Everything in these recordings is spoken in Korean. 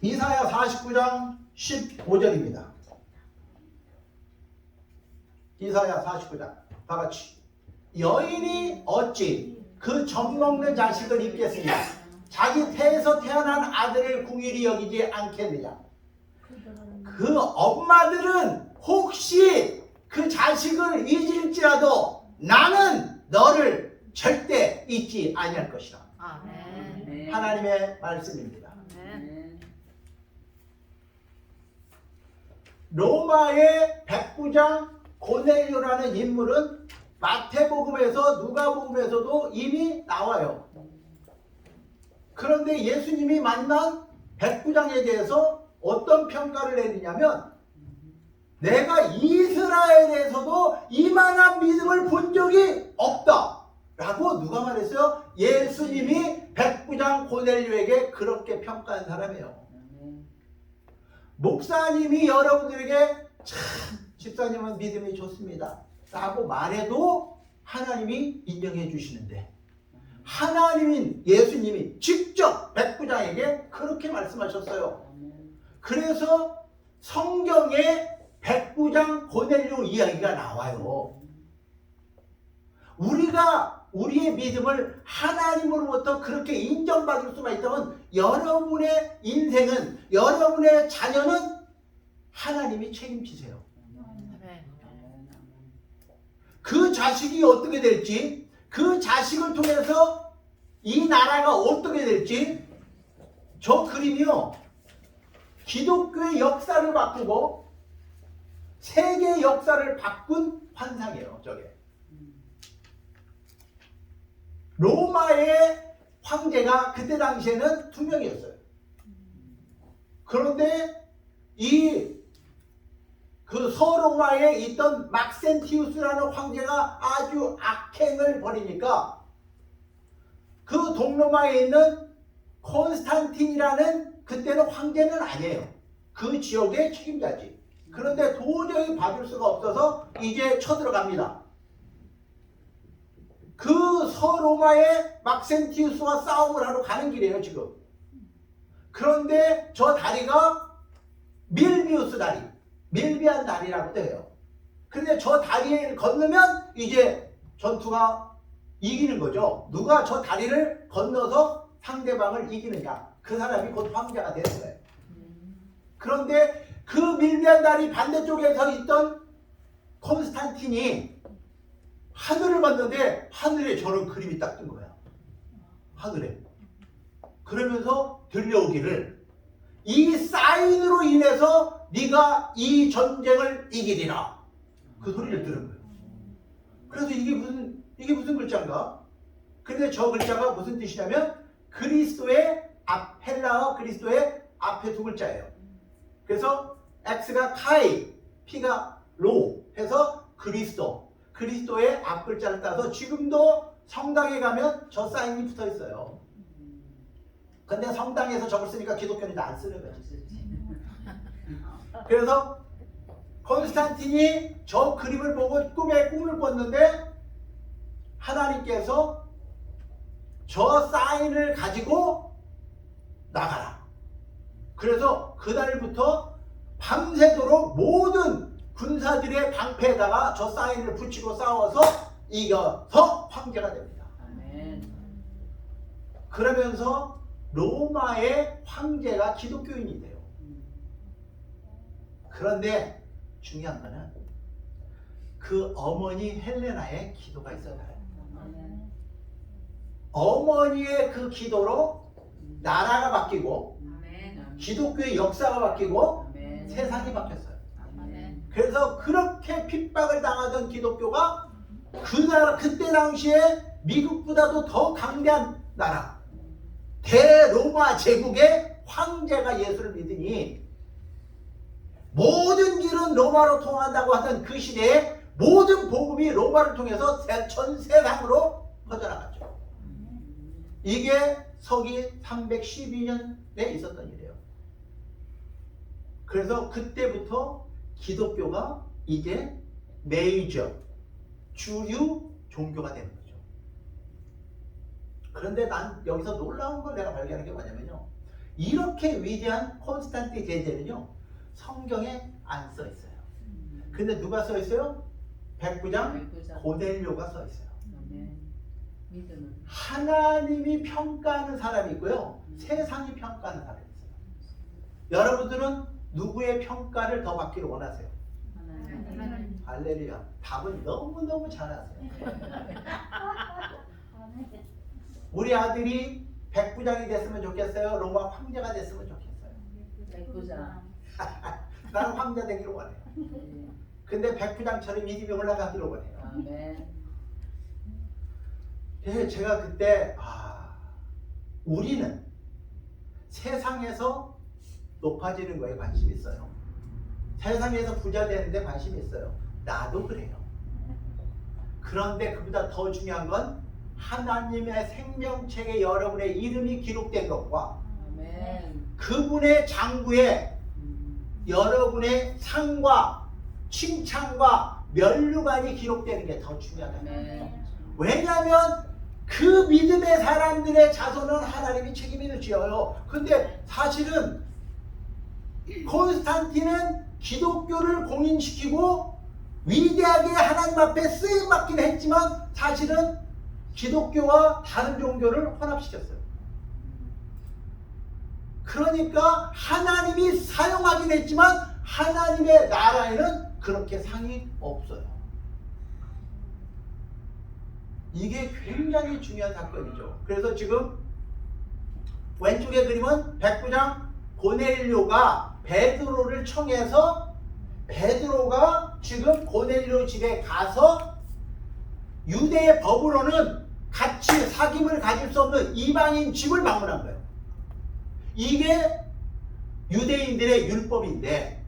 이사야 49장 15절입니다. 이사야 49장 다 같이. 여인이 어찌 그 젖먹는 자식을 입겠으냐, 자기 태에서 태어난 아들을 궁일이 여기지 않겠느냐. 그 엄마들은 혹시 그 자식을 잊을지라도 나는 너를 절대 잊지 아니할 것이다. 아멘. 하나님의 말씀입니다. 아멘. 로마의 백부장 고넬료라는 인물은 마태복음에서 누가복음에서도 이미 나와요. 그런데 예수님이 만난 백부장에 대해서 어떤 평가를 내리냐면, 내가 이스라엘에서도 이만한 믿음을 본 적이 없다 라고 누가 말했어요? 예수님이 백부장 고넬료에게 그렇게 평가한 사람이에요. 목사님이 여러분들에게 참 집사님은 믿음이 좋습니다 라고 말해도 하나님이 인정해 주시는데, 하나님인 예수님이 직접 백부장에게 그렇게 말씀하셨어요. 그래서 성경에 백부장 고넬료 이야기가 나와요. 우리가 우리의 믿음을 하나님으로부터 그렇게 인정받을 수가 있다면, 여러분의 인생은, 여러분의 자녀는 하나님이 책임지세요. 그 자식이 어떻게 될지, 그 자식을 통해서 이 나라가 어떻게 될지, 저 그림이요, 기독교의 역사를 바꾸고 세계 역사를 바꾼 환상이에요. 저게 로마의 황제가 그때 당시에는 2명이었어요. 그런데 그 서로마에 있던 막센티우스라는 황제가 아주 악행을 벌이니까, 그 동로마에 있는 콘스탄틴이라는, 그때는 황제는 아니에요, 그 지역의 책임자지. 그런데 도저히 봐줄 수가 없어서 이제 쳐들어갑니다. 그 서로마의 막센티우스와 싸움을 하러 가는 길이에요 지금. 그런데 저 다리가 밀비우스 다리, 밀비안 다리라고도 해요. 그런데 저 다리를 건너면 이제 전투가 이기는 거죠. 누가 저 다리를 건너서 상대방을 이기느냐, 그 사람이 곧 황제가 되는 거예요. 그런데 그 밀비안 다리 반대쪽에서 있던 콘스탄틴이 하늘을 봤는데 하늘에 저런 그림이 딱 뜬 거야. 하늘에. 그러면서 들려오기를, 이 사인으로 인해서 네가 이 전쟁을 이기리라, 그 소리를 들은 거예요. 그래서 이게 무슨 글자인가? 근데 저 글자가 무슨 뜻이냐면, 그리스도의 헬라어 그리스도의 앞에 2글자예요. 그래서 X가 카이, P가 로 해서 그리스도의 앞글자를 따서 지금도 성당에 가면 저 사인이 붙어 있어요. 근데 성당에서 저걸 쓰니까 기독교는 안 쓰는 거지. 그래서 콘스탄틴이 저 그림을 보고 꿈에 꿈을 꿨는데, 하나님께서 저 사인을 가지고 나가라. 그래서 그날부터 밤새도록 모든 군사들의 방패에다가 저 사인을 붙이고 싸워서 이겨서 황제가 됩니다. 그러면서 로마의 황제가 기독교인이 돼요. 그런데 중요한 거는 그 어머니 헬레나의 기도가 있었어요. 어머니의 그 기도로 나라가 바뀌고 기독교의 역사가 바뀌고 세상이 바뀌었어요. 그래서 그렇게 핍박을 당하던 기독교가 그때 당시에 미국보다도 더 강대한 나라, 대로마 제국의 황제가 예수를 믿으니, 모든 길은 로마로 통한다고 하던 그 시대에 모든 복음이 로마를 통해서 전 세상으로 퍼져나갔죠. 이게 서기 312년에 있었던 일이에요. 그래서 그때부터 기독교가 이제 메이저, 주류 종교가 되는 거죠. 그런데 난 여기서 놀라운 걸 내가 발견한 게 뭐냐면요, 이렇게 위대한 콘스탄티 제제는요 성경에 안 써 있어요. 근데 누가 써 있어요? 백부장 고넬료가 써 있어요. 아멘. 믿음은. 하나님이 평가하는 사람이 있고요, 세상이 평가하는 사람이 있어요. 여러분들은 누구의 평가를 더 받기를 원하세요? 하나님. 할렐루야. 답은 너무너무 잘하세요. 우리 아들이 백부장이 됐으면 좋겠어요? 로마 황제가 됐으면 좋겠어요? 백부장. 나는 황제 되기를 원해요. 네. 근데 백부장처럼 믿음이 올라가기를 원해요. 아멘. 예, 제가 그때 우리는 세상에서 높아지는 거에 관심이 있어요. 세상에서 부자 되는데 관심이 있어요. 나도 그래요. 그런데 그보다 더 중요한 건 하나님의 생명책에 여러분의 이름이 기록된 것과 아멘. 그분의 장부에 여러분의 상과 칭찬과 면류관이 기록되는 게 더 중요하다. 아멘. 왜냐하면 그 믿음의 사람들의 자손은 하나님이 책임을 지어요. 근데 사실은 콘스탄틴은 기독교를 공인시키고 위대하게 하나님 앞에 쓰임받긴 했지만 사실은 기독교와 다른 종교를 혼합시켰어요. 그러니까 하나님이 사용하긴 했지만 하나님의 나라에는 그렇게 상이 없어요. 이게 굉장히 중요한 사건이죠. 그래서 지금 왼쪽의 그림은 백부장 고넬료가 베드로를 청해서 베드로가 지금 고넬료 집에 가서 유대의 법으로는 같이 사귐을 가질 수 없는 이방인 집을 방문한 거예요. 이게 유대인들의 율법인데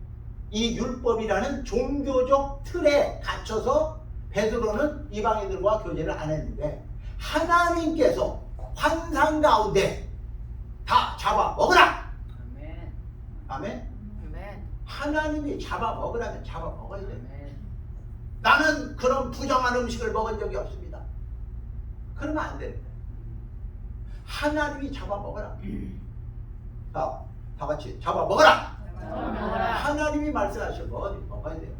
이 율법이라는 종교적 틀에 갇혀서 베드로는 이방인들과 교제를 안 했는데 하나님께서 환상 가운데 다 잡아 먹으라. 아멘. 아멘. 아멘. 하나님이 잡아 먹으라면 잡아 먹어야 돼요. 아멘. 나는 그런 부정한 음식을 먹은 적이 없습니다. 그러면 안 됩니다. 하나님이 잡아 먹으라. 다 같이 잡아 먹으라. 하나님이 말씀하시면 먹어야 돼요.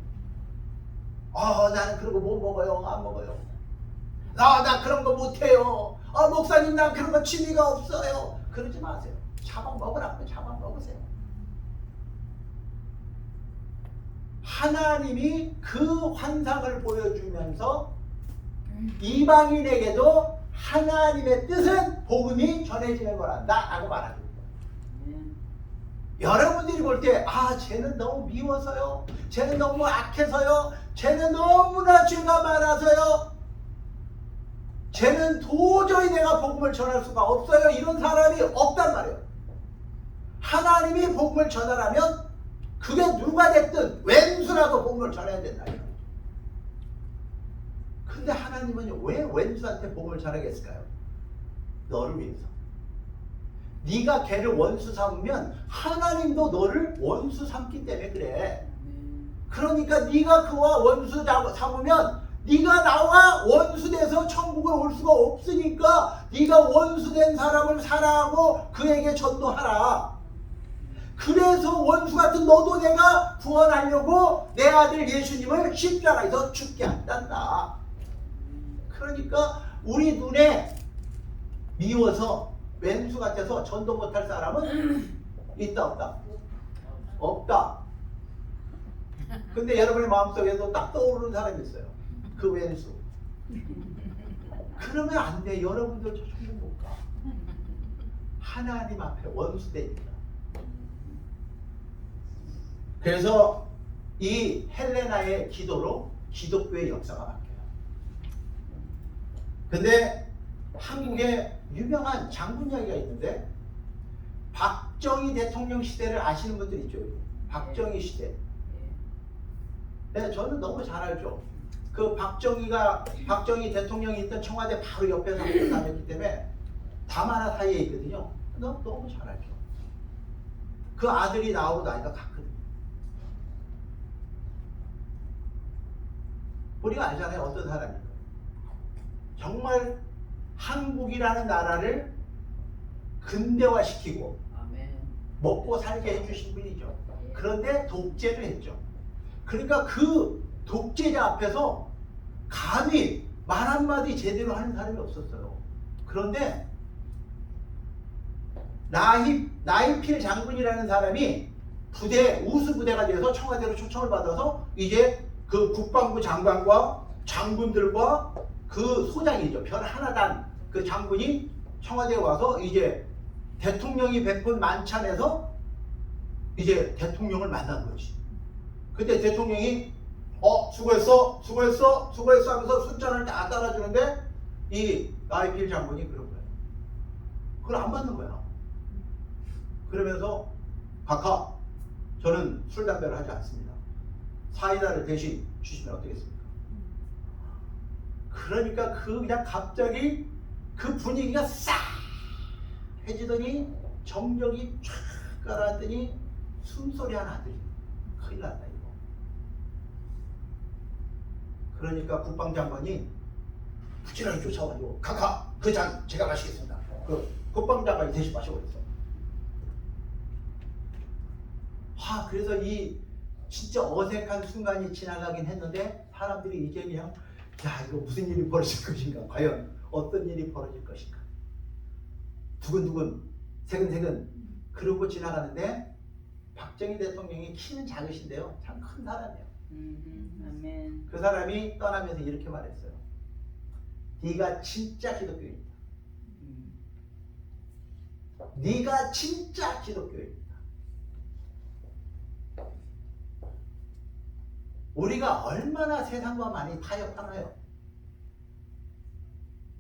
나는 그런 거 못 먹어요. 안 먹어요. 나 그런 거 못해요. 목사님 난 그런 거 취미가 없어요. 그러지 마세요. 잡아 먹으라고 잡아 먹으세요. 하나님이 그 환상을 보여주면서 이방인에게도 하나님의 뜻은 복음이 전해지는 거란다 라고 말하는 거예요. 여러분들이 볼 때 쟤는 너무 미워서요, 쟤는 너무 악해서요, 쟤는 너무나 죄가 많아서요, 쟤는 도저히 내가 복음을 전할 수가 없어요, 이런 사람이 없단 말이에요. 하나님이 복음을 전하라면 그게 누가 됐든 왼수라도 복음을 전해야 된다. 근데 하나님은 왜 왼수한테 복음을 전하겠을까요? 너를 위해서. 네가 걔를 원수 삼으면 하나님도 너를 원수 삼기 때문에 그래. 그러니까 네가 그와 원수 삼으면 네가 나와 원수돼서 천국을 올 수가 없으니까 네가 원수된 사람을 사랑하고 그에게 전도하라. 그래서 원수 같은 너도 내가 구원하려고 내 아들 예수님을 십자가에서 죽게 한단다. 그러니까 우리 눈에 미워서 왼수 같아서 전도 못할 사람은 있다 없다? 없다. 근데 여러분의 마음속에도 딱 떠오르는 사람이 있어요. 그 왼수. 그러면 안 돼. 여러분들 저 천국 못 가. 하나님 앞에 원수되니까. 그래서 이 헬레나의 기도로 기독교의 역사가 바뀌어요. 근데 한국에 유명한 장군 이야기가 있는데 박정희 대통령 시대를 아시는 분들 있죠? 박정희 시대. 네, 저는 너무 잘 알죠. 그 박정희 대통령이 있던 청와대 바로 옆에서 학교 다녔기 때문에 다마나 사이에 있거든요. 너무 잘 알죠. 그 아들이 나오고 나이가 같거든요. 우리가 알잖아요. 어떤 사람인가. 정말 한국이라는 나라를 근대화시키고 아멘. 먹고 살게 해주신 분이죠. 그런데 독재를 했죠. 그러니까 그 독재자 앞에서 감히 말 한마디 제대로 하는 사람이 없었어요. 그런데 나이필 장군이라는 사람이 우수 부대가 돼서 청와대로 초청을 받아서 이제 그 국방부 장관과 장군들과 그 소장이죠. 별 하나단 그 장군이 청와대에 와서 이제 대통령이 베푼 만찬에서 이제 대통령을 만난 거지. 그때 대통령이 수고했어 하면서 술잔을 다 따라주는데 이 나이필 장군이 그런 거예요. 그걸 안 받는 거야. 그러면서 각하, 저는 술 담배를 하지 않습니다. 사이다를 대신 주시면 어떻겠습니까? 그러니까 그냥 갑자기 그 분위기가 싹 해지더니 정적이 쫙 가라앉더니 숨소리 하나 안 들리고 큰일 났다 이거. 그러니까 국방장관이 부지런히 쫓아와가지고 각하, 그 잔 제가 마시겠습니다. 그 국방장관이 대신 마셔버렸어. 그래서 이 진짜 어색한 순간이 지나가긴 했는데 사람들이 이제 그냥 이거 무슨 일이 벌어질 것인가, 과연 어떤 일이 벌어질 것인가, 두근두근 새근새근 그러고 지나가는데 박정희 대통령이 키는 작으신데요, 참 큰 사람이에요. 아멘. 그 사람이 떠나면서 이렇게 말했어요. 네가 진짜 기독교인이다. 네가 진짜 기독교인이다. 우리가 얼마나 세상과 많이 타협하나요?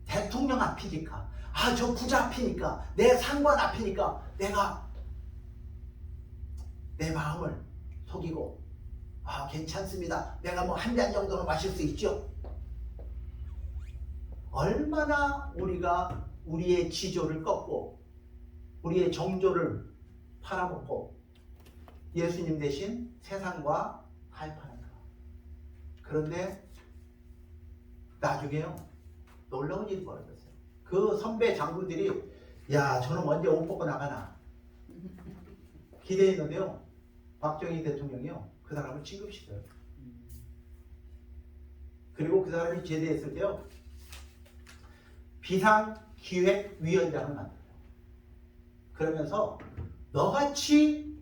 대통령 앞이니까, 저 부자 앞이니까, 내 상관 앞이니까 내가 내 마음을 속이고 괜찮습니다. 내가 뭐 한 잔 정도는 마실 수 있죠. 얼마나 우리가 우리의 지조를 꺾고 우리의 정조를 팔아먹고 예수님 대신 세상과 타협하는가. 그런데 나중에요, 놀라운 일이 벌어졌어요. 그 선배 장군들이 저놈 언제 옷 벗고 나가나 기대했는데요, 박정희 대통령이요 그 사람을 취급시켜요. 그리고 그 사람이 제대했을 때요 비상기획위원장을 만들어요. 그러면서 너같이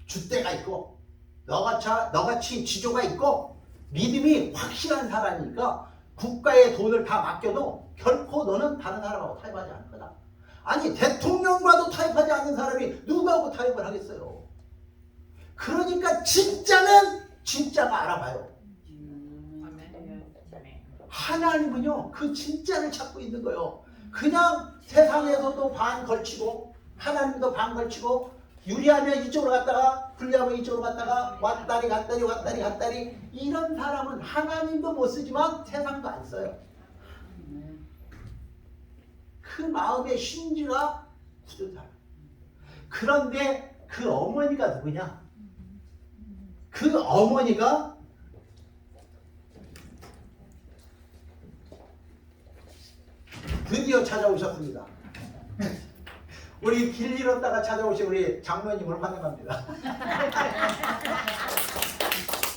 줏대가 있고 너같이 지조가 있고 믿음이 확실한 사람이니까 국가의 돈을 다 맡겨도 결코 너는 다른 사람하고 타협하지 않을 거다. 아니, 대통령과도 타협하지 않는 사람이 누구하고 타협을 하겠어요. 그러니까 진짜는 진짜가 알아봐요. 하나님은요 그 진짜를 찾고 있는 거예요. 그냥 세상에서도 반 걸치고 하나님도 반 걸치고, 유리하면 이쪽으로 갔다가 불리하면 이쪽으로 갔다가 왔다리 갔다리 이런 사람은 하나님도 못 쓰지만 세상도 안 써요. 그 마음의 심지가 굳은 사람. 그런데 그 어머니가 누구냐? 그 어머니가 드디어 찾아오셨습니다. 우리 길 잃었다가 찾아오신 우리 장로님을 환영합니다.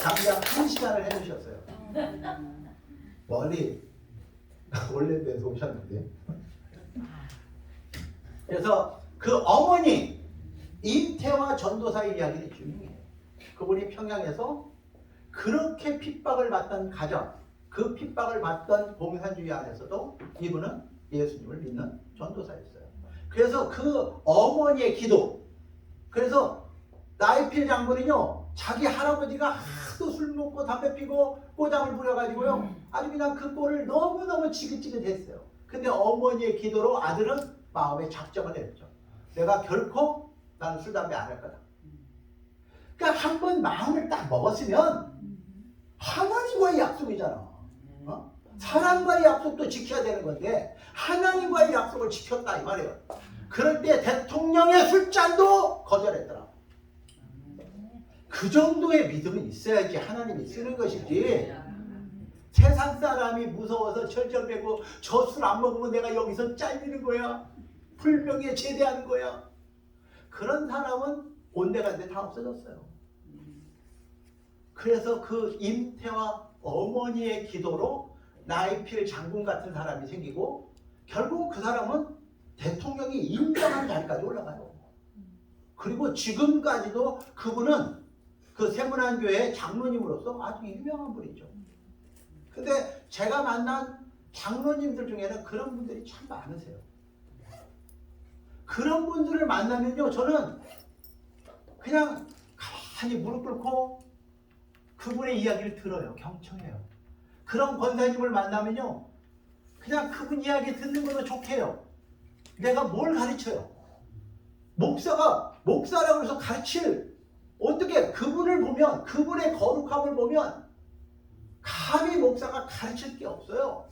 장장 1시간을 해주셨어요. 멀리 올랜도에서 오셨는데. 그래서 그 어머니 임태화 전도사의 이야기는 유명해요. 그분이 평양에서 그렇게 핍박을 받던 가정, 그 핍박을 받던 공산주의 안에서도 이분은 예수님을 믿는 전도사였어요. 그래서 그 어머니의 기도, 그래서 나이필 장군은요 자기 할아버지가 하도 술 먹고 담배 피고 꼬장을 부려가지고요 아주 그냥 그 꼴을 너무너무 지긋지긋했어요. 근데 어머니의 기도로 아들은 마음에 작정을 했죠. 내가 결코 나는 술 담배 안 할 거다. 그러니까 한번 마음을 딱 먹었으면 하나님과의 약속이잖아. 사람과의 약속도 지켜야 되는 건데 하나님과의 약속을 지켰다 이 말이에요. 그럴 때 대통령의 술잔도 거절했더라. 그 정도의 믿음은 있어야지 하나님이 쓰는 것이지. 세상 사람이 무서워서 철철매고 저 술 안 먹으면 내가 여기서 잘리는 거야, 불명예 제대하는 거야, 그런 사람은 온데간데 다 없어졌어요. 그래서 그 임태와 어머니의 기도로 나이필 장군 같은 사람이 생기고 결국 그 사람은 대통령이 인정한 자리까지 올라가요. 그리고 지금까지도 그분은 그 세문안교회 장로님으로서 아주 유명한 분이죠. 근데 제가 만난 장로님들 중에는 그런 분들이 참 많으세요. 그런 분들을 만나면요, 저는 그냥 가만히 무릎 꿇고 그분의 이야기를 들어요. 경청해요. 그런 권사님을 만나면요, 그냥 그분 이야기 듣는 것도 좋게요. 내가 뭘 가르쳐요? 목사라고 해서 가르칠, 어떻게 그분을 보면, 그분의 거룩함을 보면 감히 목사가 가르칠 게 없어요.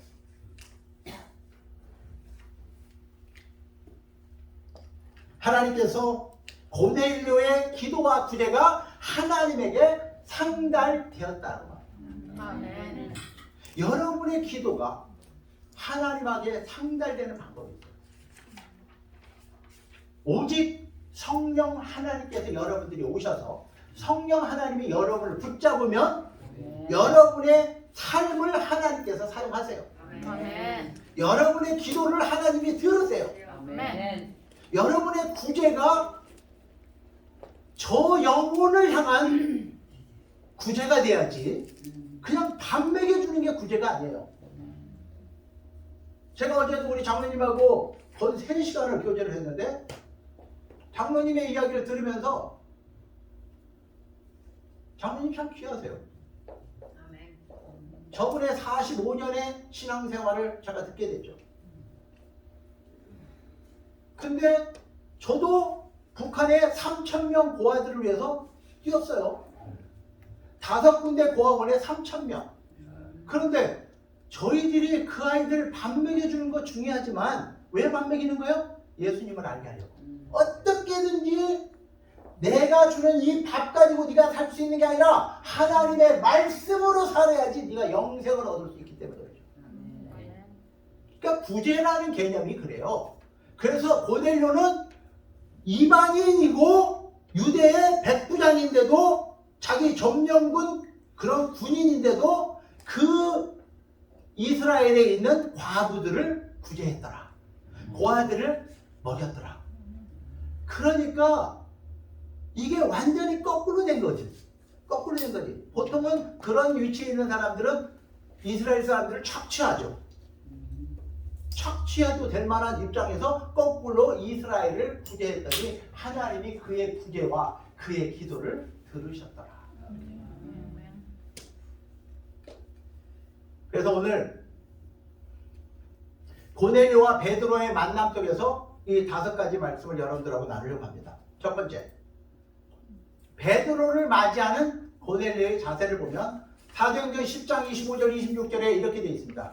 하나님께서 고넬료의 기도와 구제가 하나님에게 상달되었다는 거예요. 아멘. 여러분의 기도가 하나님에게 상달되는 방법이 있어요. 오직 성령 하나님께서 여러분들이 오셔서 성령 하나님이 여러분을 붙잡으면 여러분의 삶을 하나님께서 사용하세요. 아멘. 여러분의 기도를 하나님이 들으세요. 아멘. 여러분의 구제가 저 영혼을 향한 구제가 돼야지 그냥 밥 먹여주는 게 구제가 아니에요. 제가 어제도 우리 장로님하고 거의 3시간을 교제를 했는데 장로님의 이야기를 들으면서 장로님 참 귀하세요. 저분의 45년의 신앙생활을 제가 듣게 됐죠. 근데 저도 북한의 3,000명 고아들을 위해서 뛰었어요. 5군데 고아원에 3,000명. 그런데 저희들이 그 아이들 밥 먹여주는 거 중요하지만 왜 밥 먹이는 거예요? 예수님을 알게 하려고. 어떻게든지 내가 주는 이 밥 가지고 네가 살 수 있는 게 아니라 하나님의 말씀으로 살아야지 네가 영생을 얻을 수 있기 때문에 그렇죠. 그러니까 구제라는 개념이 그래요. 그래서 고넬료는 이방인이고 유대의 백부장인데도 자기 점령군 그런 군인인데도 그 이스라엘에 있는 과부들을 구제했더라. 고아들을 먹였더라. 그러니까 이게 완전히 거꾸로 된 거지. 거꾸로 된 거지. 보통은 그런 위치에 있는 사람들은 이스라엘 사람들을 착취하죠. 착취해도 될 만한 입장에서 거꾸로 이스라엘을 구제했더니 하나님이 그의 구제와 그의 기도를 들으셨더라. 그래서 오늘 고넬료와 베드로의 만남 속에서 이 5가지 말씀을 여러분들하고 나누려고 합니다. 첫 번째, 베드로를 맞이하는 고넬료의 자세를 보면 사도행전 10장 25절 26절에 이렇게 되어 있습니다.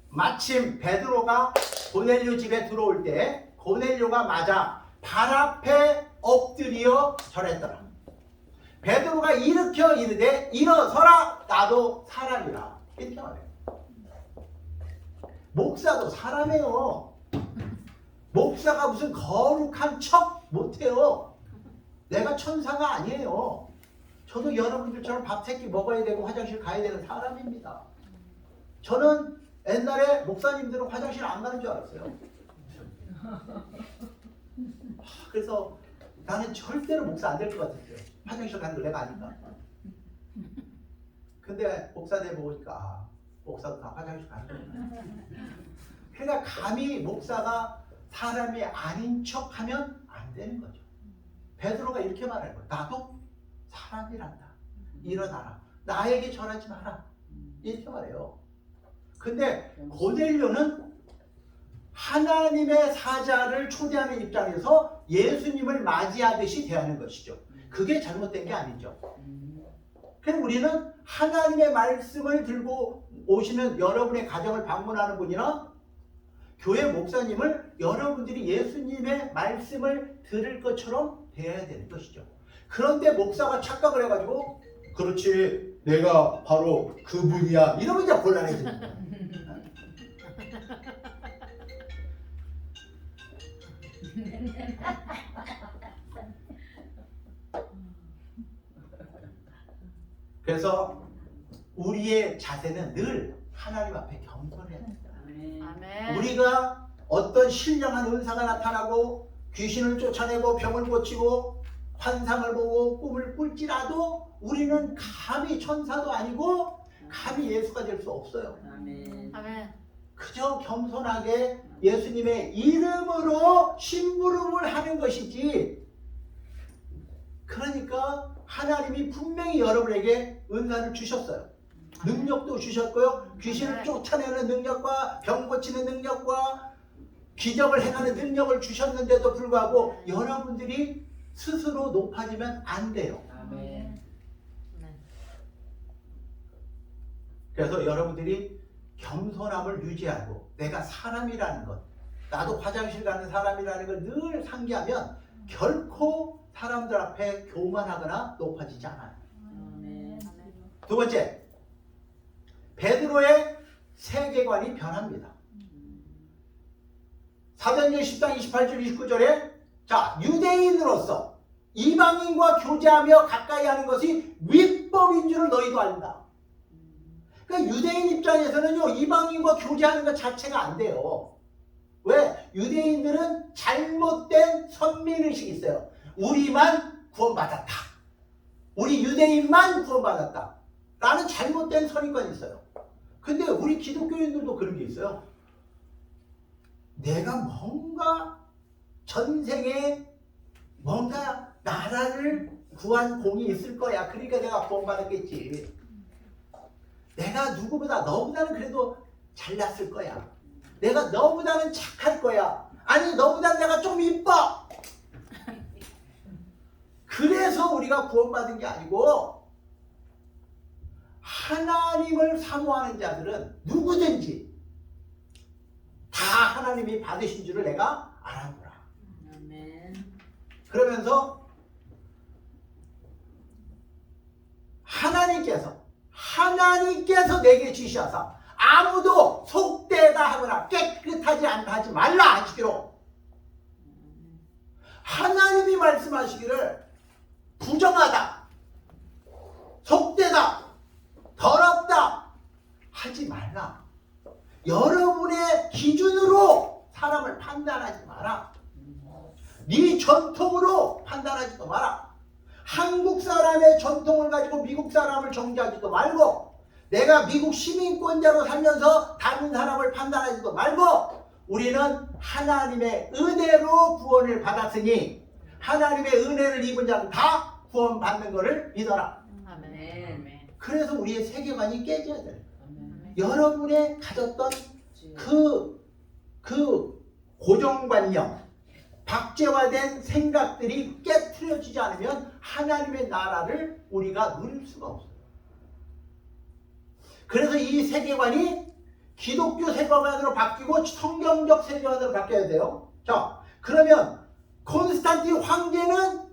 마침 베드로가 고넬료 집에 들어올 때 고넬료가 맞아 발 앞에 엎드려 절했더라. 베드로가 일으켜 이르되 일어서라 나도 사람이라. 이렇게 말해요. 목사도 사람이에요. 목사가 무슨 거룩한 척 못해요. 내가 천사가 아니에요. 저도 여러분들처럼 밥 3끼 먹어야 되고 화장실 가야 되는 사람입니다. 저는 옛날에 목사님들은 화장실 안 가는 줄 알았어요. 그래서 나는 절대로 목사 안 될 것 같았어요. 화장실 가는 거 내가 아닌가. 근데 목사님 보니까 목사도 다 화장실 가는 거예요. 그러니까 감히 목사가 사람이 아닌 척하면 안 되는 거죠. 베드로가 이렇게 말하는 거예요. 나도 사람이란다. 일어나라. 나에게 절하지 마라. 이렇게 말해요. 근데 고넬료는 하나님의 사자를 초대하는 입장에서 예수님을 맞이하듯이 대하는 것이죠. 그게 잘못된 게 아니죠. 그럼 우리는 하나님의 말씀을 들고 오시는 여러분의 가정을 방문하는 분이나 교회 목사님을 여러분들이 예수님의 말씀을 들을 것처럼 대해야 되는 것이죠. 그런데 목사가 착각을 해가지고 그렇지 내가 바로 그분이야 이러면 이제 곤란해집니다. 그래서 우리의 자세는 늘 하나님 앞에 겸손해야 된다. 아멘. 아멘. 우리가 어떤 신령한 은사가 나타나고 귀신을 쫓아내고 병을 고치고 환상을 보고 꿈을 꿀지라도 우리는 감히 천사도 아니고 감히 예수가 될 수 없어요. 아멘. 아멘. 그저 겸손하게 예수님의 이름으로 심부름을 하는 것이지. 그러니까 하나님이 분명히 여러분에게 은사를 주셨어요. 능력도 주셨고요. 귀신을 쫓아내는 능력과 병 고치는 능력과 기적을 행하는 능력을 주셨는데도 불구하고 여러분들이 스스로 높아지면 안 돼요. 아멘. 그래서 여러분들이 겸손함을 유지하고 내가 사람이라는 것, 나도 화장실 가는 사람이라는 걸 늘 상기하면 결코 사람들 앞에 교만하거나 높아지지 않아요. 아멘. 두 번째, 베드로의 세계관이 변합니다. 사도행전 10장 28절 29절에 자, 유대인으로서 이방인과 교제하며 가까이 하는 것이 윗법인 줄을 너희도 안다. 그러니까 유대인 입장에서는요, 이방인과 교제하는 것 자체가 안 돼요. 왜? 유대인들은 잘못된 선민의식이 있어요. 우리만 구원받았다. 우리 유대인만 구원받았다. 라는 잘못된 선입관이 있어요. 근데 우리 기독교인들도 그런 게 있어요. 내가 뭔가 전생에 뭔가 나라를 구한 공이 있을 거야. 그러니까 내가 구원받았겠지. 내가 누구보다 너보다는 그래도 잘났을 거야. 내가 너보다는 착할 거야. 아니 너보다 내가 좀 이뻐. 그래서 우리가 구원받은 게 아니고 하나님을 사모하는 자들은 누구든지 다 하나님이 받으신 줄을 내가 알아보라. 아멘. 그러면서 하나님께서 내게 지시하사 아무도 속되다 하거나 깨끗하지 않다 하지 말라 하시기로 하나님이 말씀하시기를 부정하다, 속되다, 더럽다 하지 말라. 여러분의 기준으로 사람을 판단하지 마라. 네 전통으로 판단하지도 마라. 한국 사람의 전통을 가지고 미국 사람을 정죄하지도 말고 내가 미국 시민권자로 살면서 다른 사람을 판단하지도 말고 우리는 하나님의 은혜로 구원을 받았으니 하나님의 은혜를 입은 자는 다 구원받는 것을 믿어라. 아멘. 그래서 우리의 세계관이 깨져야 돼요. 아멘. 여러분의 가졌던 그 고정관념, 박제화된 생각들이 깨트려지지 않으면 하나님의 나라를 우리가 누릴 수가 없어요. 그래서 이 세계관이 기독교 세계관으로 바뀌고 성경적 세계관으로 바뀌어야 돼요. 자, 그러면 콘스탄틴 황제는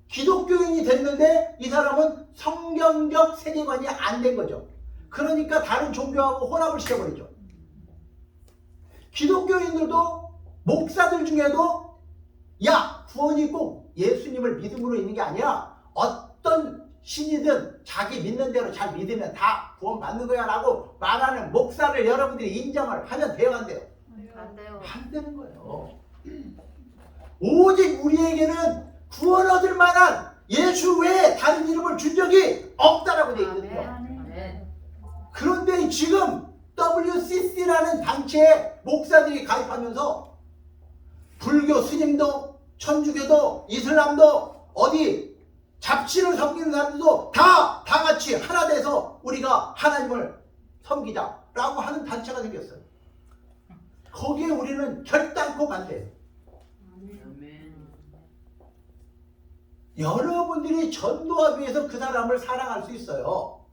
기독교인이 됐는데 이 사람은 성경적 세계관이 안 된 거죠. 그러니까 다른 종교하고 혼합을 시켜버리죠. 기독교인들도 목사들 중에도 야, 구원이 꼭 예수님을 믿음으로 있는 게 아니야. 어떤 신이든 자기 믿는 대로 잘 믿으면 다 구원받는 거야 라고 말하는 목사를 여러분들이 인정을 하면 돼요, 안 돼요? 안 돼요. 안 되는 거예요. 오직 우리에게는 구원 얻을 만한 예수 외에 다른 이름을 준 적이 없다라고 되어 있거든요. 아멘. 그런데 지금 WCC라는 단체에 목사들이 가입하면서 불교 스님도 천주교도 이슬람도 어디 잡신을 섬기는 사람들도 다 같이 하나 돼서 우리가 하나님을 섬기자라고 하는 단체가 생겼어요. 거기에 우리는 결단코 반대해요. 아멘. 여러분들이 전도하기 위해서 그 사람을 사랑할 수 있어요.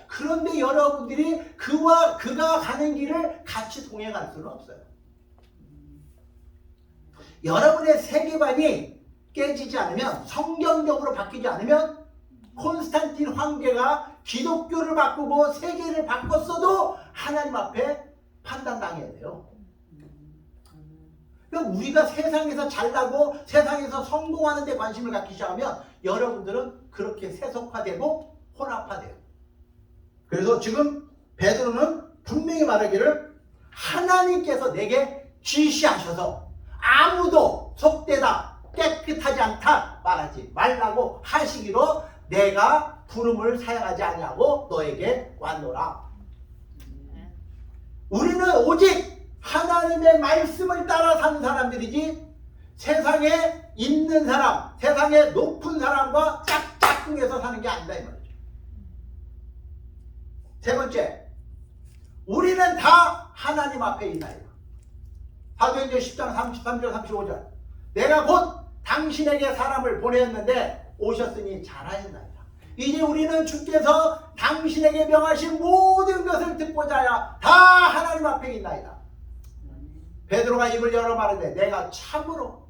그런데 여러분들이 그가 가는 길을 같이 동행할 수는 없어요. 여러분의 세계관이 깨지지 않으면, 성경적으로 바뀌지 않으면 콘스탄틴 황제가 기독교를 바꾸고 세계를 바꿨어도 하나님 앞에 판단당해야 돼요. 그러니까 우리가 세상에서 잘나고 세상에서 성공하는 데 관심을 갖기 시작하면 여러분들은 그렇게 세속화되고 혼합화돼요. 그래서 지금 베드로는 분명히 말하기를 하나님께서 내게 지시하셔서 아무도 속되다 깨끗하지 않다 말하지 말라고 하시기로 내가 부름을 사용하지 아니하고 너에게 왔노라. 우리는 오직 하나님의 말씀을 따라 사는 사람들이지 세상에 있는 사람, 세상에 높은 사람과 짝짝꿍해서 사는 게 아니다 이 말이죠. 세 번째, 우리는 다 하나님 앞에 있나이다. 사도행전 10장 33절 35절 내가 곧 당신에게 사람을 보냈는데 오셨으니 잘하였나이다. 이제 우리는 주께서 당신에게 명하신 모든 것을 듣고자 하여 다 하나님 앞에 있나이다. 베드로가 입을 열어 말하되 내가 참으로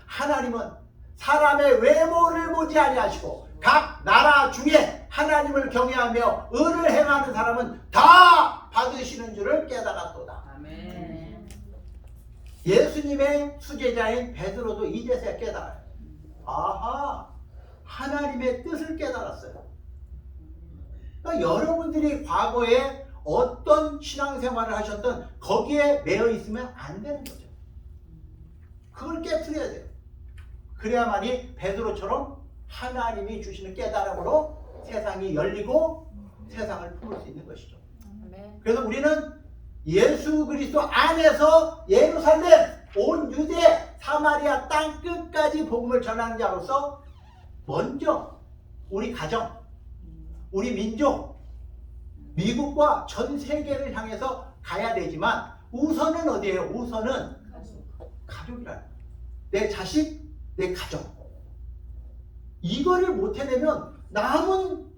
하나님은 사람의 외모를 보지 아니하시고 각 나라 중에 하나님을 경외하며 의를 행하는 사람은 다 받으시는 줄을 깨달았도다. 아멘. 예수님의 수제자인 베드로도 이제서야 깨달아요. 아하, 하나님의 뜻을 깨달았어요. 그러니까 여러분들이 과거에 어떤 신앙생활을 하셨든 거기에 매여 있으면 안 되는 거죠. 그걸 깨트려야 돼요. 그래야만이 베드로처럼 하나님이 주시는 깨달음으로 세상이 열리고 세상을 품을 수 있는 것이죠. 그래서 우리는 예수 그리스도 안에서 예루살렘, 온 유대, 사마리아 땅 끝까지 복음을 전하는 자로서 먼저 우리 가정, 우리 민족, 미국과 전 세계를 향해서 가야 되지만 우선은 어디예요? 우선은 가족이라는 거예요. 내 자식, 내 가정. 이거를 못 해내면 남은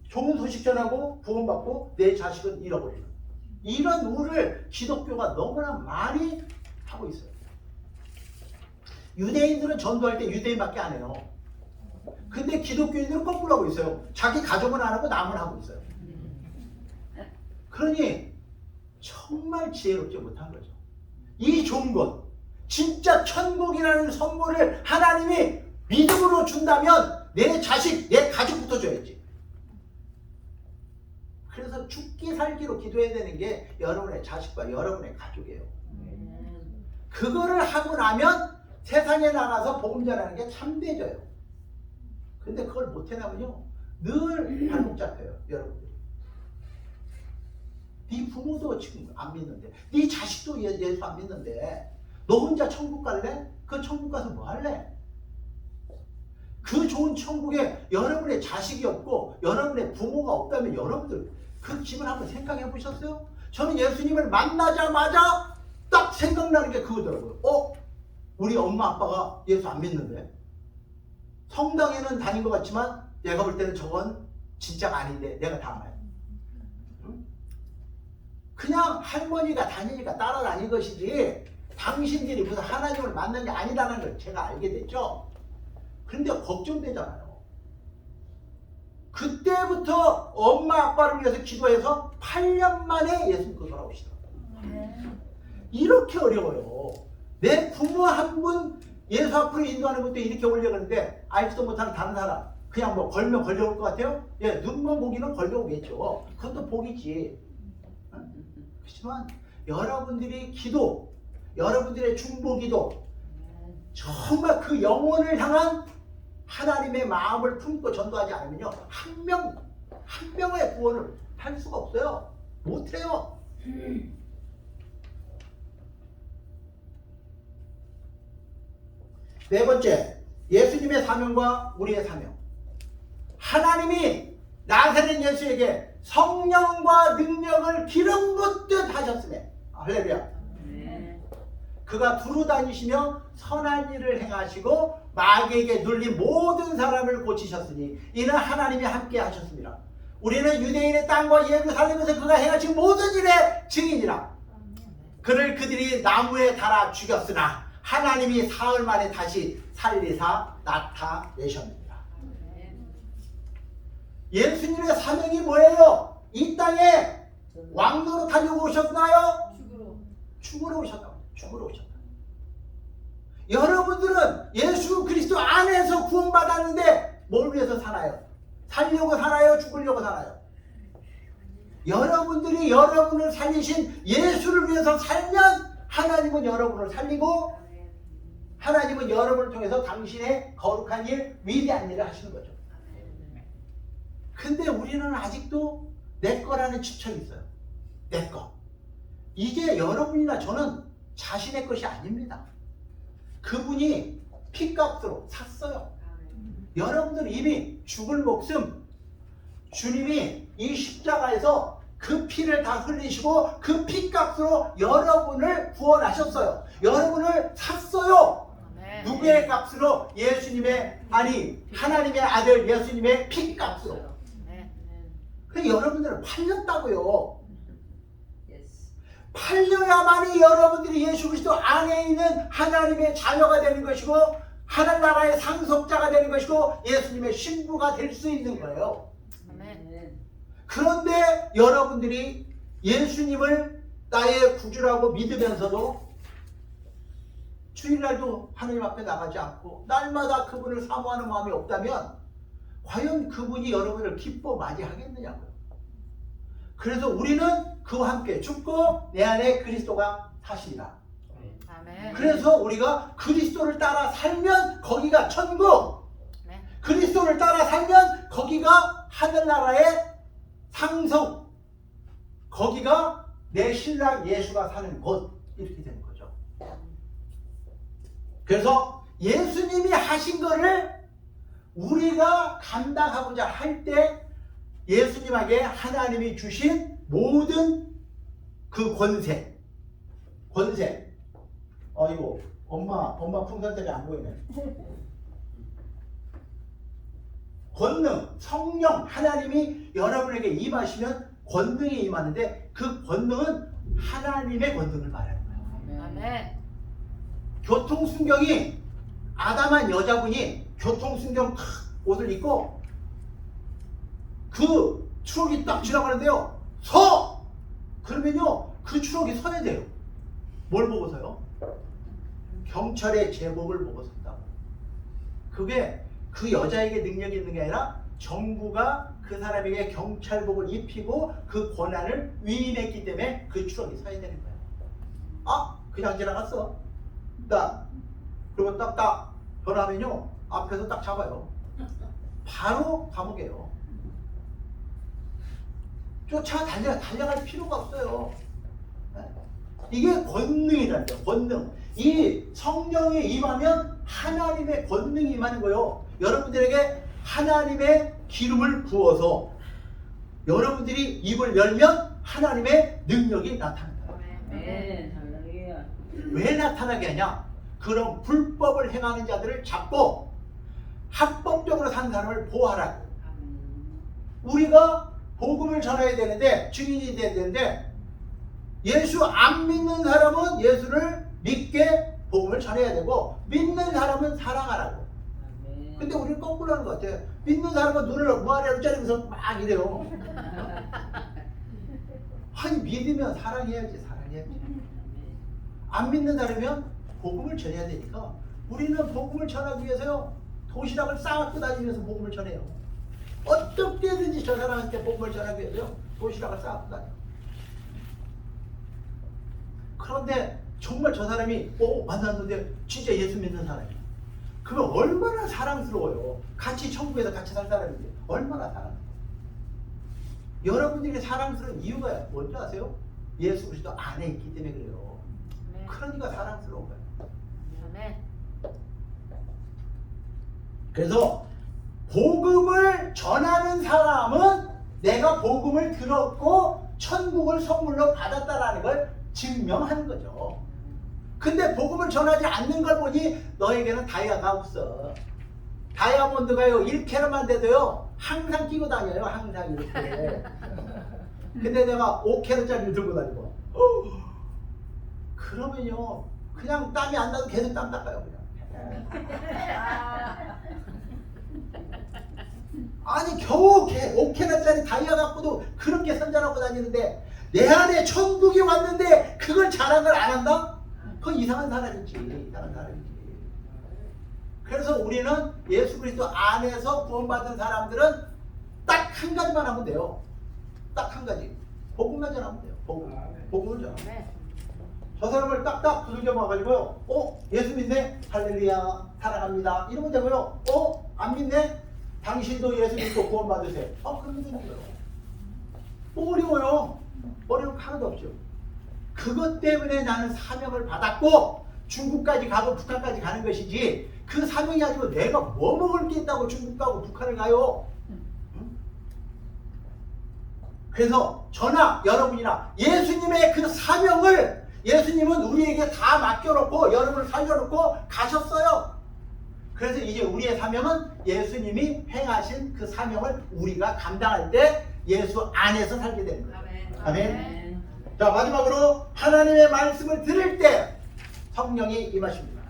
좋은 소식 전하고 구원받고 내 자식은 잃어버리는 이런 우를 기독교가 너무나 많이 하고 있어요. 유대인들은 전도할 때 유대인밖에 안 해요. 근데 기독교인들은 거꾸로 하고 있어요. 자기 가족은 안 하고 남은 하고 있어요. 그러니 정말 지혜롭지 못한 거죠. 이 좋은 것, 진짜 천국이라는 선물을 하나님이 믿음으로 준다면 내 자식, 내 가족부터 줘야지. 그래서 죽기 살기로 기도해야 되는 게 여러분의 자식과 여러분의 가족이에요. 그거를 하고 나면 세상에 나가서 복음 전하는 게 참되져요. 근데 그걸 못 해나면요 늘 발목 잡혀요. 여러분들. 네 부모도 지금 안 믿는데, 네 자식도 예수 안 믿는데 너 혼자 천국 갈래? 그 천국 가서 뭐 할래? 그 좋은 천국에 여러분의 자식이 없고 여러분의 부모가 없다면 여러분들 그 기분 한번 생각해 보셨어요? 저는 예수님을 만나자마자 딱 생각나는 게 그거더라고요. 우리 엄마 아빠가 예수 안 믿는데 성당에는 다닌 것 같지만 내가 볼 때는 저건 진짜가 아닌데 내가 다 알아요. 그냥 할머니가 다니니까 따라다닌 것이지 당신들이 무슨 하나님을 만난 게 아니라는 걸 제가 알게 됐죠. 그런데 걱정되잖아요. 그때부터 엄마 아빠를 위해서 기도해서 8년 만에 예수 믿고 돌아오시더라고요. 이렇게 어려워요. 내 부모 한 분 예수 앞으로 인도하는 것도 이렇게 오려는데 알지도 못하는 다른 사람 그냥 뭐 걸면 걸려올 것 같아요? 예, 눈만 보기는 걸려오겠죠. 그것도 복이지. 그렇지만 여러분들이 기도, 여러분들의 중보기도 정말 그 영혼을 향한 하나님의 마음을 품고 전도하지 않으면요 한 명의 구원을 할 수가 없어요. 못해요. 네 번째, 예수님의 사명과 우리의 사명. 하나님이 나사렛 예수에게 성령과 능력을 기름 붓듯 하셨으며 할렐루야. 그가 두루 다니시며 선한 일을 행하시고 마귀에게 눌린 모든 사람을 고치셨으니 이는 하나님이 함께 하셨습니다. 우리는 유대인의 땅과 예루살렘에서 그가 행하신 모든 일의 증인이라. 그를 그들이 나무에 달아 죽였으나 하나님이 사흘 만에 다시 살리사 나타내셨습니다. 예수님의 사명이 뭐예요? 이 땅에 왕노로 타려고 오셨나요? 죽으러 오셨다. 죽으러 오셨다. 여러분들은 예수 그리스도 안에서 구원받았는데 뭘 위해서 사나요? 살려고 살아요? 죽으려고 살아요? 여러분들이 여러분을 살리신 예수를 위해서 살면 하나님은 여러분을 살리고 하나님은 여러분을 통해서 당신의 거룩한 일, 위대한 일을 하시는 거죠. 근데 우리는 아직도 내 거라는 집착이 있어요. 내 거. 이게 여러분이나 저는 자신의 것이 아닙니다. 그분이 피값으로 샀어요. 여러분들 이미 죽을 목숨 주님이 이 십자가에서 그 피를 다 흘리시고 그 피값으로 여러분을 구원하셨어요. 여러분을 샀어요. 아멘. 누구의 값으로? 예수님의, 아니 하나님의 아들 예수님의 피값으로. 아멘. 그래서 여러분들을 팔렸다고요. 예스. 팔려야만이 여러분들이 예수 그리스도 안에 있는 하나님의 자녀가 되는 것이고 하늘나라의 상속자가 되는 것이고 예수님의 신부가 될 수 있는 거예요. 아멘. 그런데 여러분들이 예수님을 나의 구주라고 믿으면서도 주일날도 하나님 앞에 나가지 않고 날마다 그분을 사모하는 마음이 없다면 과연 그분이 여러분을 기뻐 맞이하겠느냐고요. 그래서 우리는 그와 함께 죽고 내 안에 그리스도가 사시리라. 아멘. 그래서 우리가 그리스도를 따라 살면 거기가 천국, 네. 그리스도를 따라 살면 거기가 하늘나라의 상속, 거기가 내 신랑 예수가 사는 곳, 이렇게 되는 거죠. 그래서 예수님이 하신 거를 우리가 감당하고자 할 때 예수님에게 하나님이 주신 모든 그 권세. 아이고, 엄마 풍선 때문에 안 보이네. 권능, 성령, 하나님이 여러분에게 임하시면 권능이 임하는데 그 권능은 하나님의 권능을 말하는 거예요. 아멘. 교통순경이 아담한 여자분이 교통순경 옷을 입고 그 추억이 딱 지나가는데요. 서! 그러면요 그 추억이 서야 돼요. 뭘 보고서요? 경찰의 제복을 보고 섰다고. 그게 그 여자에게 능력이 있는 게 아니라 정부가 그 사람에게 경찰복을 입히고 그 권한을 위임했기 때문에 그 추억이 서야 되는 거예요. 아, 그냥 지나갔어. 그리고 딱딱 변하면요 앞에서 딱 잡아요. 바로 감옥이에요. 쫓아 달려갈 필요가 없어요. 이게 권능이라는 거예요. 권능. 이 성령이 임하면 하나님의 권능이 임하는 거예요. 여러분들에게 하나님의 기름을 부어서 여러분들이 입을 열면 하나님의 능력이 나타난다. 아멘. 할렐루야. 왜 나타나게 하냐? 그런 불법을 행하는 자들을 잡고 합법적으로 사는 사람을 보호하라고. 아멘. 우리가 복음을 전해야 되는데, 증인이 돼야 되는데, 예수 안 믿는 사람은 예수를 믿게 복음을 전해야 되고, 믿는 사람은 사랑하라고. 아멘. 근데 우리는 거꾸로 하는 것 같아요. 믿는 사람은 눈을 무아래로 자르면서 막 이래요. 아니, 믿으면 사랑해야지. 아멘. 안 믿는 사람이면 복음을 전해야 되니까 우리는 복음을 전하기 위해서요 도시락을 싸갖고 다니면서 복음을 전해요. 어떻게든지 저 사람한테 복음을 전하기 위해서요 도시락을 싸갖고 다녀요. 그런데 정말 저 사람이 만났는데 진짜 예수 믿는 사람이야. 그러면 얼마나 사랑스러워요. 같이 천국에서 같이 살 사람인데 얼마나 사랑스러워요. 여러분들이 사랑스러운 이유가 뭔지 아세요? 예수 그리스도 안에 있기 때문에 그래요. 그러니까 사랑스러운 거예요. 아멘. 그래서 복음을 전하는 사람은 내가 복음을 들었고 천국을 선물로 받았다라는 걸 증명하는 거죠. 근데 복음을 전하지 않는 걸 보니 너에게는 다이아가 없어. 다이아몬드가요 1캐럿만 돼도요 항상 끼고 다녀요. 항상 이렇게. 근데 내가 5캐럿짜리를 들고 다니고 그러면요 그냥 땀이 안 나도 계속 땀 닦아요 그냥. 아니 겨우 5캐럿짜리 다이아 갖고도 그렇게 선전하고 다니는데 내 안에 천국이 왔는데 그걸 자랑을 안 한다? 그건 이상한 사람이지. 그래서 우리는 예수 그리스도 안에서 구원받은 사람들은 한 가지만 하면 돼요. 딱 한 가지. 복음만 전하면 돼요. 복음을 전하면 돼요. 아멘. 저 사람을 딱딱 두들겨 봐가지고요. 예수 믿네? 할렐루야. 사랑합니다. 이러면 되고요. 안 믿네? 당신도 예수 믿고 구원 받으세요. 그러면 되는 거예요. 뭐 어려워요? 어려운 거 하나도 없죠. 그것 때문에 나는 사명을 받았고 중국까지 가고 북한까지 가는 것이지 그 사명이 아니고 내가 뭐 먹을 게 있다고 중국 가고 북한을 가요. 응? 그래서 저나 여러분이나 예수님의 그 사명을 예수님은 우리에게 다 맡겨놓고 여러분을 살려놓고 가셨어요. 그래서 이제 우리의 사명은 예수님이 행하신 그 사명을 우리가 감당할 때 예수 안에서 살게 되는 거예요. 아멘. 자, 마지막으로 하나님의 말씀을 들을 때 성령이 임하십니다.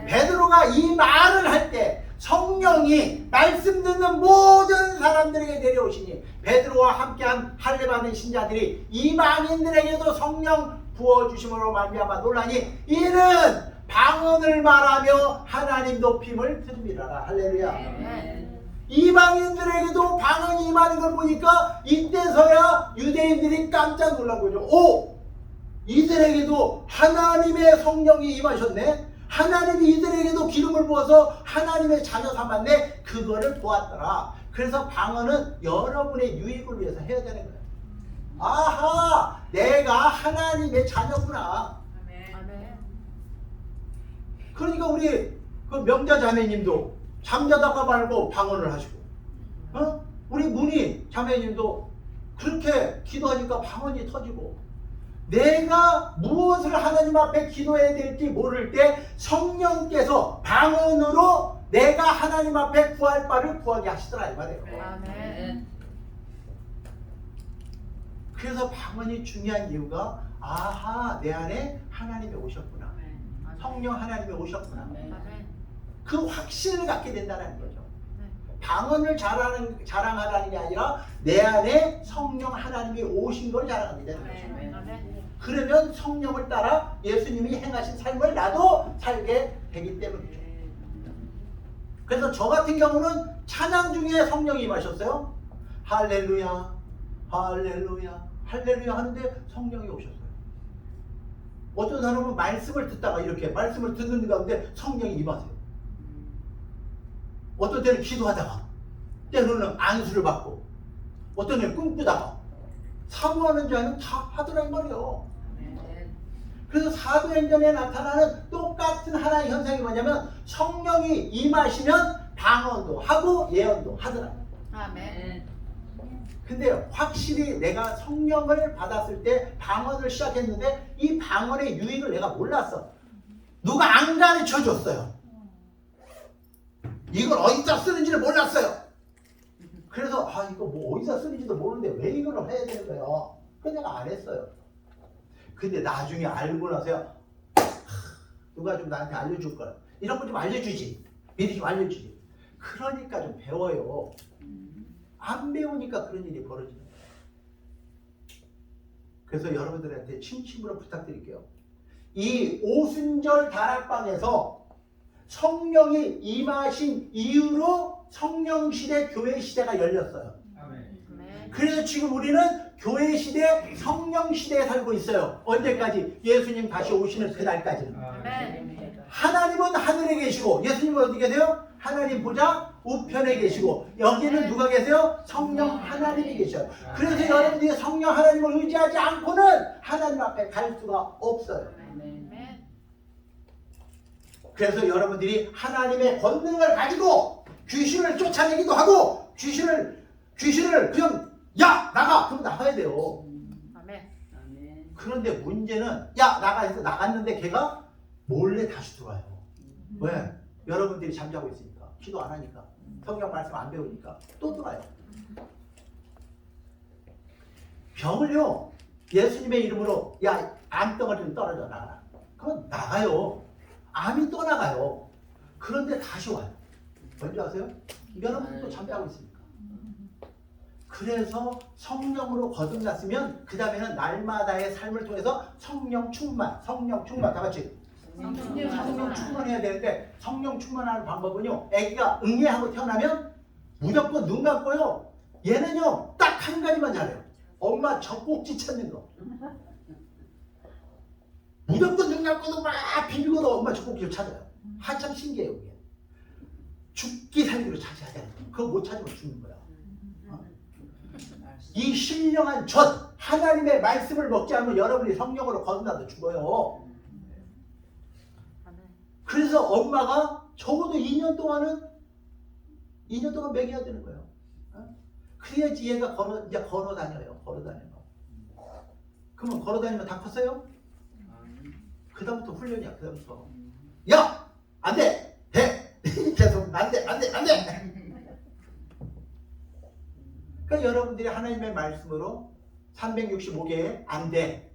베드로가 이 말을 할 때 성령이 말씀 듣는 모든 사람들에게 내려오시니 베드로와 함께한 할례 받은 신자들이 이방인들에게도 성령 부어주심으로 말미암아 놀라니 이는 방언을 말하며 하나님 높임을 들음이라. 할렐루야. 이방인들에게도 방언이 임하는 걸 보니까 이때서야 유대인들이 깜짝 놀란 거죠. 이들에게도 하나님의 성령이 임하셨네. 하나님이 이들에게도 기름을 부어서 하나님의 자녀 삼았네. 그거를 보았더라. 그래서 방언은 여러분의 유익을 위해서 해야 되는 거예요. 아하, 내가 하나님의 자녀구나. 아멘. 그러니까 우리 그 명자 자매님도 잠자다가 말고 방언을 하시고, 우리 문희 자매님도 그렇게 기도하니까 방언이 터지고, 내가 무엇을 하나님 앞에 기도해야 될지 모를 때 성령께서 방언으로 내가 하나님 앞에 구할 바를 구하게 하시더라 이 말이에요. 아멘. 그래서 방언이 중요한 이유가 아하, 내 안에 하나님이 오셨구나. 성령 하나님이 오셨구나. 아멘. 그 확신을 갖게 된다는 거죠. 방언을 자랑하라는 게 아니라 내 안에 성령 하나님이 오신 걸 자랑하게 되는 거죠. 아멘. 그러면 성령을 따라 예수님이 행하신 삶을 나도 살게 되기 때문이죠. 그래서 저 같은 경우는 찬양 중에 성령이 임하셨어요. 할렐루야, 할렐루야, 할렐루야 하는데 성령이 오셨어요. 어떤 사람은 말씀을 듣다가 이렇게 말씀을 듣는 가운데 성령이 임하세요. 어떤 때는 기도하다가, 때로는 안수를 받고, 어떤 때는 꿈꾸다가, 사모하는 자는 다 하더라 이 말이에요. 그래서 사도행전에 나타나는 똑같은 하나의 현상이 뭐냐면 성령이 임하시면 방언도 하고 예언도 하더라. 아멘. 근데 확실히 내가 성령을 받았을 때 방언을 시작했는데 이 방언의 유익을 내가 몰랐어. 누가 안 가르쳐 줬어요. 이걸 어디다 쓰는지를 몰랐어요. 그래서 이거 뭐 어디다 쓰는지도 모르는데 왜 이걸 해야 되는 거예요. 그래서 내가 안 했어요. 근데 나중에 알고 나서야 누가 좀 나한테 알려줄 걸. 이런 거 좀 알려주지. 미리 좀 알려주지. 그러니까 좀 배워요. 안 배우니까 그런 일이 벌어지는 거예요. 그래서 여러분들한테 진심으로 부탁드릴게요. 이 오순절 다락방에서 성령이 임하신 이후로 성령시대 교회시대가 열렸어요. 그래서 지금 우리는 교회시대 성령시대에 살고 있어요. 언제까지? 예수님 다시 오시는 그날까지. 아멘. 하나님은 하늘에 계시고 예수님은 어디 계세요? 하나님 보좌 우편에 계시고 여기는 누가 계세요? 성령 하나님이 계셔요. 그래서 여러분들이 성령 하나님을 의지하지 않고는 하나님 앞에 갈 수가 없어요. 아멘. 그래서 여러분들이 하나님의 권능을 가지고 귀신을 쫓아내기도 하고 귀신을 그냥 야 나가! 그럼 나가야 돼요. 아멘. 그런데 문제는 야 나가 해서 나갔는데 걔가 몰래 다시 들어와요. 왜? 여러분들이 잠자고 있으니까 기도 안 하니까 성경 말씀 안 배우니까 또 들어와요. 병을요 예수님의 이름으로 야 암덩어리 좀 떨어져 나가라. 그럼 나가요. 암이 떠나가요. 그런데 다시 와요. 뭔지 아세요? 여러분 또 잠자고 있으니까. 그래서 성령으로 거듭났으면 그 다음에는 날마다의 삶을 통해서 성령 충만 다 같이 성령 충만해야 되는데 성령 충만하는 방법은요 아기가 응애하고 태어나면 무조건 눈 감고요 얘는요 딱 한 가지만 잘해요. 엄마 젖꼭지 찾는 거. 무조건 눈 감고도 막 비비고도 엄마 젖꼭지를 찾아요. 한참 신기해요 그게. 죽기 살기로 찾아야 돼. 그거 못 찾으면 죽는 거야. 이 신령한 젖 하나님의 말씀을 먹지 않으면 여러분이 성령으로 거듭나도 죽어요. 아멘. 그래서 엄마가 적어도 2년 동안 먹여야 되는 거예요. 그래야지 얘가 이제 걸어 다녀요. 그러면 걸어 다니면 다 컸어요? 그다음부터 훈련이야. 그다음부터 야! 안 돼! 돼! 계속 안 돼! 그러니까 여러분들이 하나님의 말씀으로 365개에 안 돼.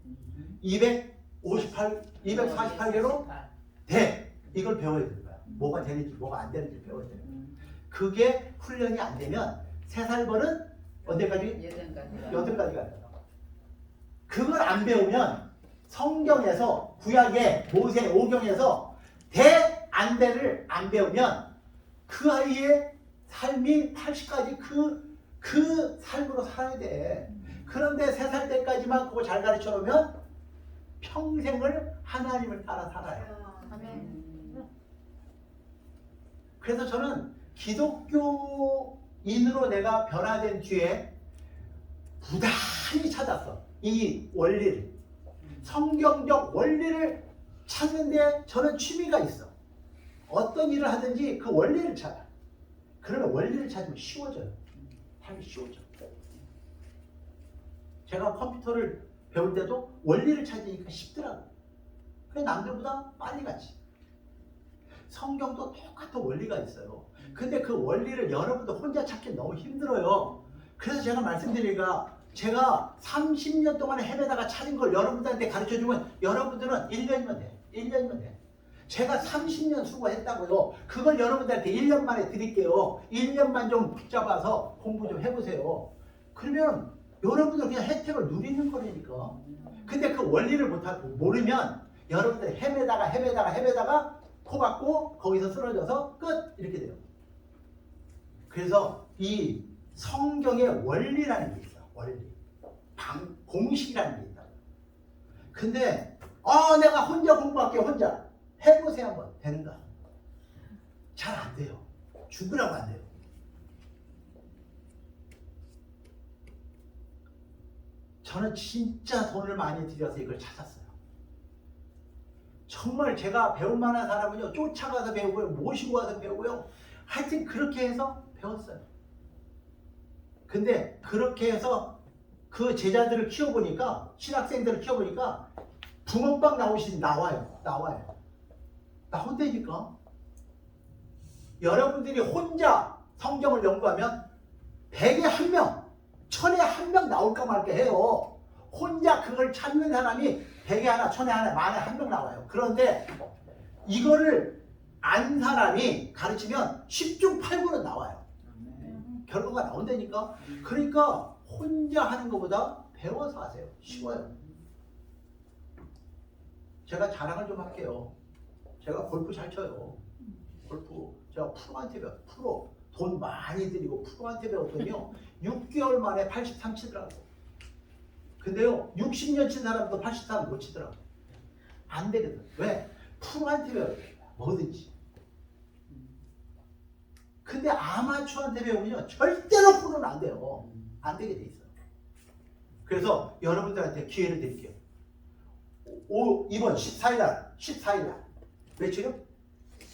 248개로 돼. 이걸 배워야 되는 거야. 뭐가 되는지 뭐가 안 되는지 배워야 되는 거야. 그게 훈련이 안 되면 3살벌은 언제까지? 8가지가 돼요. 그걸 안 배우면 성경에서 구약의 모세 오경에서 대, 안 대를 안 배우면 그 아이의 삶이 80까지 그 삶으로 살아야 돼. 그런데 3살 때까지만 그거 잘 가르쳐 놓으면 평생을 하나님을 따라 살아요. 아멘. 그래서 저는 기독교인으로 내가 변화된 뒤에 부단히 찾았어. 이 원리를. 성경적 원리를 찾는데 저는 취미가 있어. 어떤 일을 하든지 그 원리를 찾아. 그러면 원리를 찾으면 쉬워져요. 삶이 쉬워져. 제가 컴퓨터를 배울 때도 원리를 찾으니까 쉽더라고. 그래 남들보다 빨리 갔지. 성경도 똑같은 원리가 있어요. 근데 그 원리를 여러분도 혼자 찾기 너무 힘들어요. 그래서 제가 말씀드리니까 제가 30년 동안 헤매다가 찾은 걸 여러분들한테 가르쳐주면 여러분들은 1년이면 돼. 1년이면 돼. 제가 30년 수고했다고요. 그걸 여러분들한테 1년 만에 드릴게요. 1년만 좀 붙잡아서 공부 좀 해보세요. 그러면 여러분들 그냥 혜택을 누리는 거라니까. 근데 그 원리를 모르면 여러분들이 헤매다가 코 박고 거기서 쓰러져서 끝! 이렇게 돼요. 그래서 이 성경의 원리라는 게 있어요. 원리. 공식이라는 게 있다. 근데 내가 혼자 공부할게. 혼자. 해보세요 한번. 되는가? 잘 안 돼요. 죽으라고 안 돼요. 저는 진짜 돈을 많이 들여서 이걸 찾았어요. 정말 제가 배울 만한 사람은요 쫓아가서 배우고요, 모시고 와서 배우고요, 하여튼 그렇게 해서 배웠어요. 근데 그렇게 해서 그 제자들을 키워보니까, 신학생들을 키워보니까 붕어빵 나와요. 나온다니까. 여러분들이 혼자 성경을 연구하면 100에 1명, 1000에 1명 나올까 말까 해요. 혼자 그걸 찾는 사람이 100에 하나, 1000에 하나, 만에 1명 나와요. 그런데 이거를 안 사람이 가르치면 10중 8구는 나와요. 결과가 나온다니까. 그러니까 혼자 하는 것보다 배워서 하세요. 쉬워요. 제가 자랑을 좀 할게요. 제가 골프 잘 쳐요. 골프 제가 프로한테 배웠어요. 프로. 돈 많이 들이고 프로한테 배웠더니요 6개월 만에 83 치더라고. 근데요 60년 친 사람도 83 못 치더라고. 안 되거든. 왜? 프로한테 배워야 돼. 뭐든지. 근데 아마추어한테 배우면요 절대로 프로는 안 돼요. 안 되게 돼 있어요. 그래서 여러분들한테 기회를 드릴게요. 이번 14일날 며칠이요?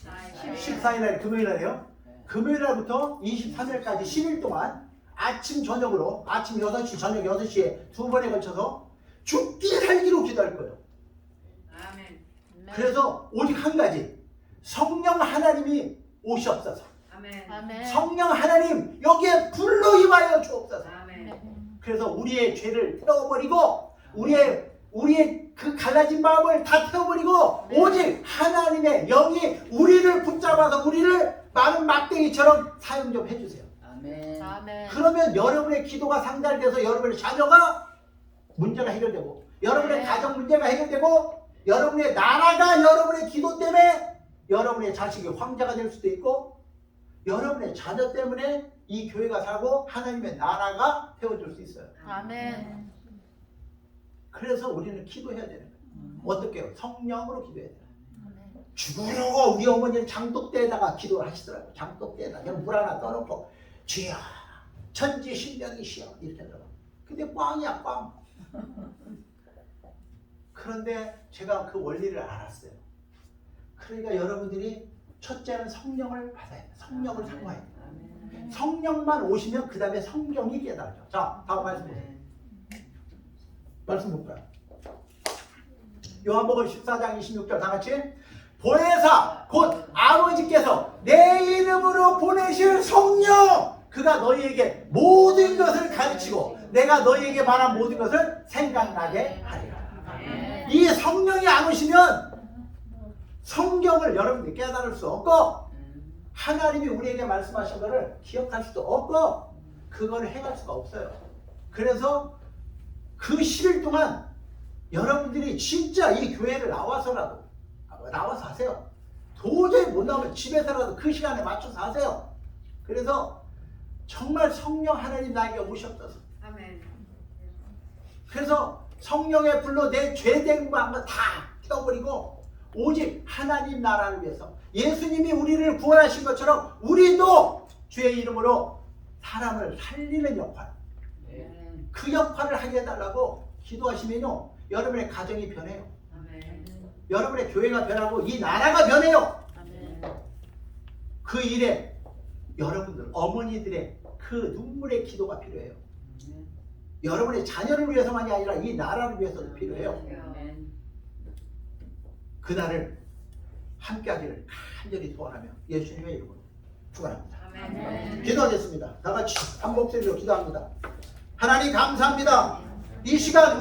14일날 금요일날이요. 금요일날부터 23일까지 10일 동안 아침 저녁으로 아침 6시 저녁 6시에 2번에 걸쳐서 죽기 살기로 기도할 거예요. 아멘. 그래서 오직 한 가지, 성령 하나님이 오시옵소서. 아멘. 아멘. 성령 하나님 여기에 불로 임하여 주옵소서. 아멘. 그래서 우리의 죄를 태워버리고 우리의 그 갈라진 마음을 다 태워버리고 오직 하나님의 영이 우리를 붙잡아서 우리를 마른 막대기처럼 사용 좀 해주세요. 아멘. 아멘. 그러면 여러분의 기도가 상달돼서 여러분의 자녀가 문제가 해결되고, 여러분의 네. 가정 문제가 해결되고, 여러분의 나라가 여러분의 기도 때문에 여러분의 자식이 황제가 될 수도 있고, 여러분의 자녀 때문에 이 교회가 살고 하나님의 나라가 세워질 수 있어요. 아멘. 그래서 우리는 기도해야 되는 거예요. 어떻게 해요? 성령으로 기도해야 돼요. 아멘. 죽으려고 우리 어머니는 장독대에다가 기도를 하시더라고요. 장독대에다가 그냥 물 하나 떠놓고 주여 천지신명이시여 이렇게 하더라고요. 근데 꽝이야 꽝. 그런데 제가 그 원리를 알았어요. 그러니까 여러분들이 첫째는 성령을 받아야 돼요. 성령을 사모해야 돼요. 성령만 오시면 그 다음에 성경이 깨달아져. 자, 다음 말씀 보세요. 말씀 볼까요? 요한복음 14장 26절 다 같이 보혜사 곧 아버지께서 내 이름으로 보내실 성령 그가 너희에게 모든 것을 가르치고 내가 너희에게 말한 모든 것을 생각나게 하리라. 이 성령이 안 오시면 성경을 여러분들이 깨달을 수 없고 하나님이 우리에게 말씀하신 것을 기억할 수도 없고 그걸 행할 수가 없어요. 그래서 그 10일 동안 여러분들이 진짜 이 교회를 나와서 하세요. 도저히 못 나오면 집에서라도 그 시간에 맞춰서 하세요. 그래서 정말 성령 하나님 나에게 오셨어서 아멘. 그래서 성령의 불로 내 죄된 거 한 거 다 떼어버리고 오직 하나님 나라를 위해서 예수님이 우리를 구원하신 것처럼 우리도 주의 이름으로 사람을 살리는 역할 그 역할을 하게 해달라고 기도하시면요 여러분의 가정이 변해요. 아멘. 여러분의 교회가 변하고 이 나라가 변해요. 아멘. 그 일에 여러분들 어머니들의 그 눈물의 기도가 필요해요. 여러분의 자녀를 위해서만이 아니라 이 나라를 위해서도 필요해요. 그날을 함께하기를 간절히 소원하며 예수님의 이름으로 축원합니다. 아멘. 기도하겠습니다. 다 같이 한 목소리로 기도합니다. 하나님 감사합니다. 이 시간